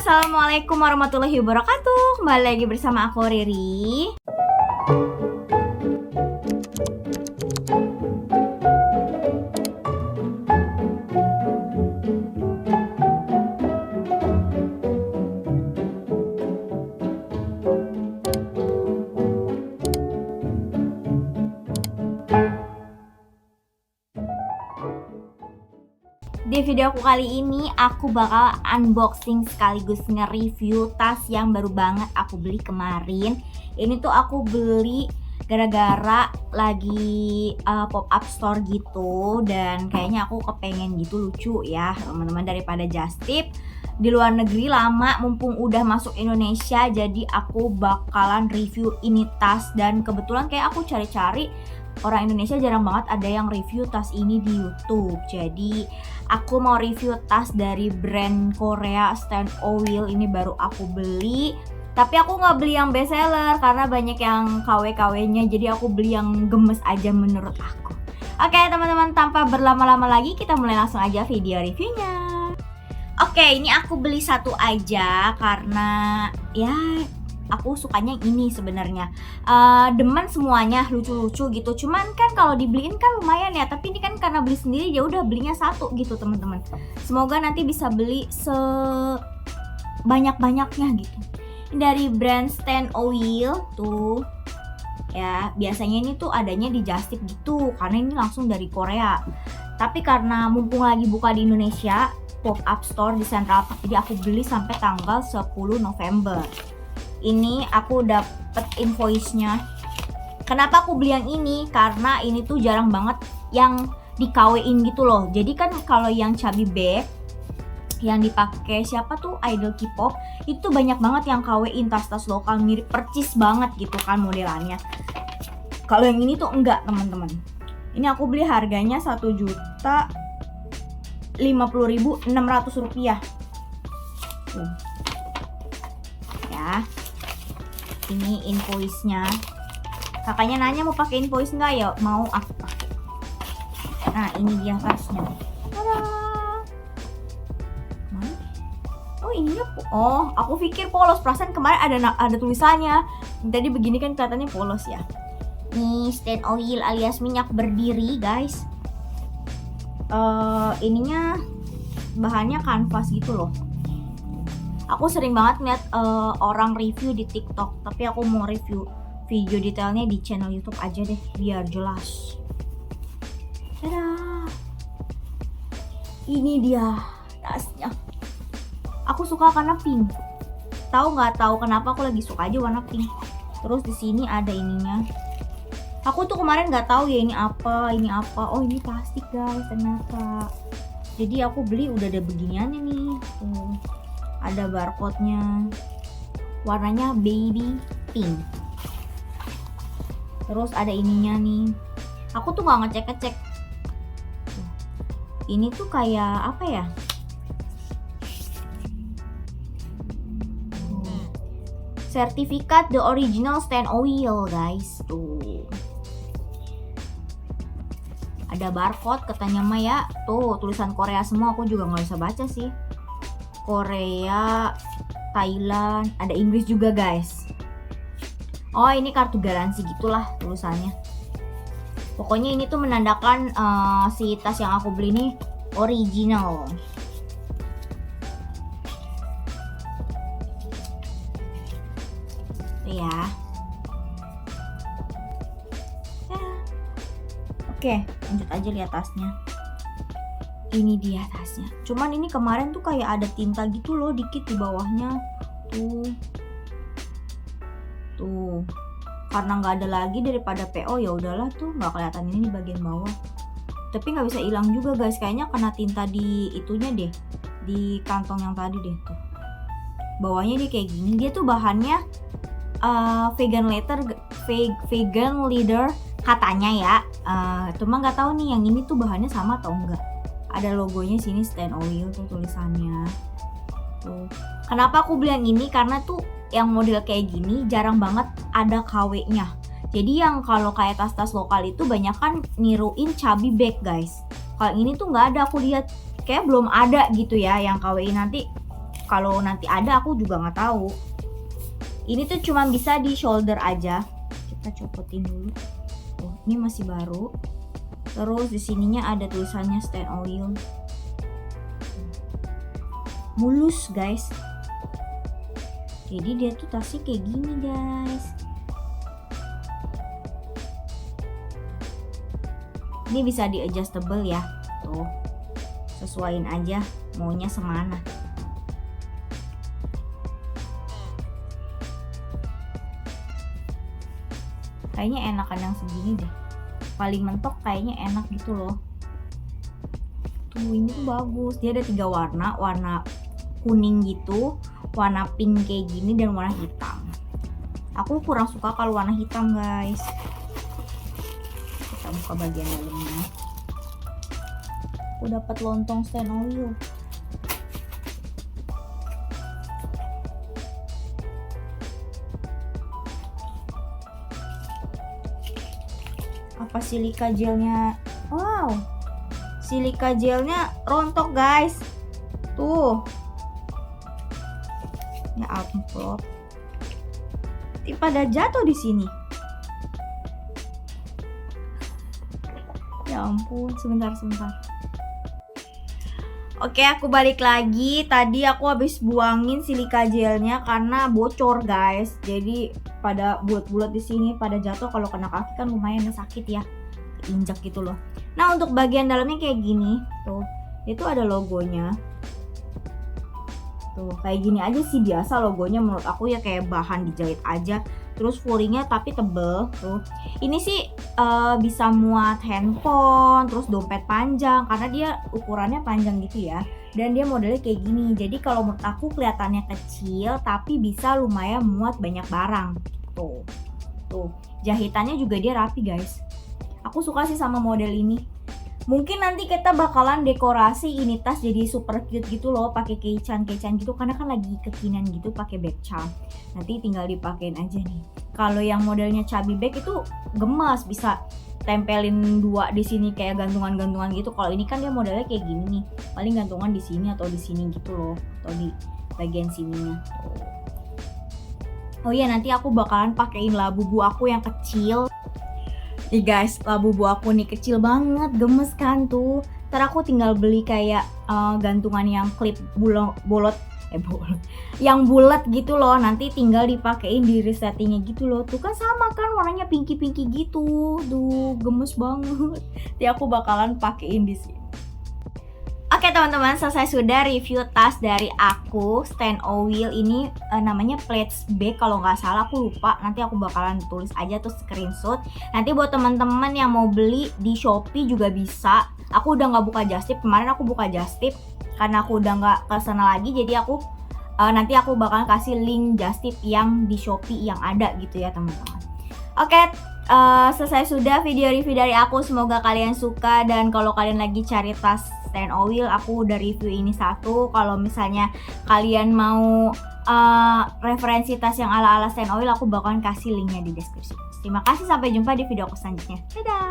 Assalamualaikum warahmatullahi wabarakatuh. Kembali lagi bersama aku Riri. Di video aku kali ini aku bakal unboxing sekaligus nge-review tas yang baru banget aku beli kemarin. Ini tuh aku beli gara-gara lagi pop-up store gitu, dan kayaknya aku kepengen gitu lucu ya teman-teman, daripada just tip di luar negeri lama mumpung udah masuk Indonesia. Jadi aku bakalan review ini tas, dan kebetulan kayak aku cari-cari orang Indonesia jarang banget ada yang review tas ini di YouTube. Jadi aku mau review tas dari brand Korea Stand Oil. Ini baru aku beli, tapi aku nggak beli yang best seller karena banyak yang KW-KW-nya. Jadi aku beli yang gemes aja menurut aku. Oke teman-teman, tanpa berlama-lama lagi kita mulai langsung aja video reviewnya. Oke, ini aku beli satu aja karena ya aku sukanya ini sebenarnya. Demen semuanya lucu-lucu gitu. Cuman kan kalau dibeliin kan lumayan ya, tapi ini kan karena beli sendiri ya udah belinya satu gitu teman-teman. Semoga nanti bisa beli sebanyak-banyaknya gitu. Dari brand Stand Oil tuh ya, biasanya ini tuh adanya di Just Tip gitu karena ini langsung dari Korea. Tapi karena mumpung lagi buka di Indonesia pop-up store di Central Park, jadi aku beli sampai tanggal 10 November. Ini aku dapet invoice-nya. Kenapa aku beli yang ini? Karena ini tuh jarang banget yang di KW-in gitu loh. Jadi kan kalau yang chubby bag yang dipakai siapa tuh idol K-pop itu banyak banget yang KW-in, tas-tas lokal mirip percis banget gitu kan modelannya. Kalau yang ini tuh enggak teman-teman. Ini aku beli harganya 1.050.600 rupiah. Ya, ini invoice-nya. Kakaknya nanya mau pakai invoice nggak, ya mau, aku pakai. Nah ini dia tasnya. Tada! Oh ini aku pikir polos. Perasaan kemarin ada tulisannya. Tadi begini kan kelihatannya polos ya. Nih Stand Oil alias minyak berdiri guys. Ininya bahannya kanvas gitu loh. Aku sering banget lihat orang review di TikTok, tapi aku mau review video detailnya di channel YouTube aja deh biar jelas. Tada! Ini dia tasnya. Aku suka karena pink. Nggak tahu kenapa aku lagi suka aja warna pink. Terus di sini ada ininya. Aku tuh kemarin nggak tahu ya ini apa. Oh ini plastik guys ternyata. Jadi aku beli udah ada beginiannya nih. Tuh. Ada barcode-nya. Warnanya baby pink. Terus ada ininya nih. Aku tuh nggak ngecek-ngecek. Ini tuh kayak apa ya? Sertifikat the original Stand Oil guys. Tuh. Ada barcode katanya mah ya. Tuh tulisan Korea semua, aku juga nggak bisa baca sih. Korea, Thailand, ada Inggris juga guys. Oh ini kartu garansi gitulah tulisannya. Pokoknya ini tuh menandakan si tas yang aku beli ini original. Ya. Oke, lanjut aja lihat tasnya. Ini dia tasnya. Cuman ini kemarin tuh kayak ada tinta gitu loh dikit di bawahnya. Tuh. Karena nggak ada lagi daripada PO ya udahlah tuh nggak kelihatan ini di bagian bawah. Tapi nggak bisa hilang juga guys. Kayaknya kena tinta di itunya deh. Di kantong yang tadi deh tuh. Bawahnya dia kayak gini. Dia tuh bahannya vegan leather katanya ya. Cuma nggak tahu nih yang ini tuh bahannya sama atau enggak. Ada logonya sini Stand Oil tuh tulisannya. Tuh. Kenapa aku beli yang ini? Karena tuh yang model kayak gini jarang banget ada KW-nya. Jadi yang kalau kayak tas-tas lokal itu banyak kan niruin chubby bag guys. Kalau ini tuh nggak ada, aku lihat kayak belum ada gitu ya yang KW-in. Nanti kalau nanti ada aku juga nggak tahu. Ini tuh cuma bisa di shoulder aja. Kita copotin dulu. Oh, ini masih baru. Terus di sininya ada tulisannya Stand Oil. Mulus guys. Jadi dia tuh tasnya kayak gini guys. Ini bisa di adjustable ya. Tuh. Sesuaiin aja maunya semana. Kayaknya enakan yang segini deh. Paling mentok kayaknya enak gitu loh. Tuh ini tuh bagus. Dia ada 3 warna. Warna kuning gitu, warna pink kayak gini, dan warna hitam. Aku kurang suka kalau warna hitam guys. Kita buka bagian dalamnya. Aku dapat lontong Stand Oil. Apa silika gelnya? Wow, silika gelnya rontok guys. Tuh, ya ampun, pada jatuh di sini. Ya ampun, sebentar. Oke, aku balik lagi. Tadi aku habis buangin silika gelnya karena bocor guys. Jadi pada bulat-bulat di sini pada jatuh. Kalau kena kaki kan lumayan sakit ya, injak gitu loh. Nah, untuk bagian dalamnya kayak gini. Tuh, itu ada logonya. Tuh, kayak gini aja sih biasa logonya menurut aku ya, kayak bahan dijahit aja. Terus fullingnya tapi tebel. Tuh, ini sih bisa muat handphone, terus dompet panjang karena dia ukurannya panjang gitu ya. Dan dia modelnya kayak gini. Jadi kalau menurut aku kelihatannya kecil tapi bisa lumayan muat banyak barang. Tuh, jahitannya juga dia rapi guys. Aku suka sih sama model ini. Mungkin nanti kita bakalan dekorasi ini tas jadi super cute gitu loh, pakai kechan gitu karena kan lagi kekinian gitu pakai bag charm. Nanti tinggal dipakein aja nih. Kalau yang modelnya chubby bag itu gemes, bisa tempelin 2 di sini kayak gantungan-gantungan gitu. Kalau ini kan dia modelnya kayak gini nih, paling gantungan di sini atau di sini gitu loh, atau di bagian sininya. Oh iya, nanti aku bakalan pakein labubu aku yang kecil. Nih guys, labubu aku nih kecil banget, gemes kan tuh. Ntar aku tinggal beli kayak gantungan yang klip bolot, yang bulat gitu loh. Nanti tinggal dipakein di resettingnya gitu loh. Tuh kan sama kan warnanya pinky gitu. Duh, gemes banget. Nanti aku bakalan pakein di sini. Oke teman-teman, selesai sudah review tas dari aku, Stand Oil ini namanya Plaits Bag kalau nggak salah, aku lupa. Nanti aku bakalan tulis aja tuh screenshot. Nanti buat teman-teman yang mau beli di Shopee juga bisa. Aku udah nggak buka Justip, kemarin aku buka Justip karena aku udah nggak kesana lagi. Jadi aku nanti aku bakalan kasih link Justip yang di Shopee yang ada gitu ya teman-teman. Oke, selesai sudah video review dari aku. Semoga kalian suka, dan kalau kalian lagi cari tas Stand Oil, aku udah review ini satu. Kalau misalnya kalian mau referensi tas yang ala-ala Stand Oil, aku bakalan kasih linknya di deskripsi. Terima kasih, sampai jumpa di video aku selanjutnya. Dadah!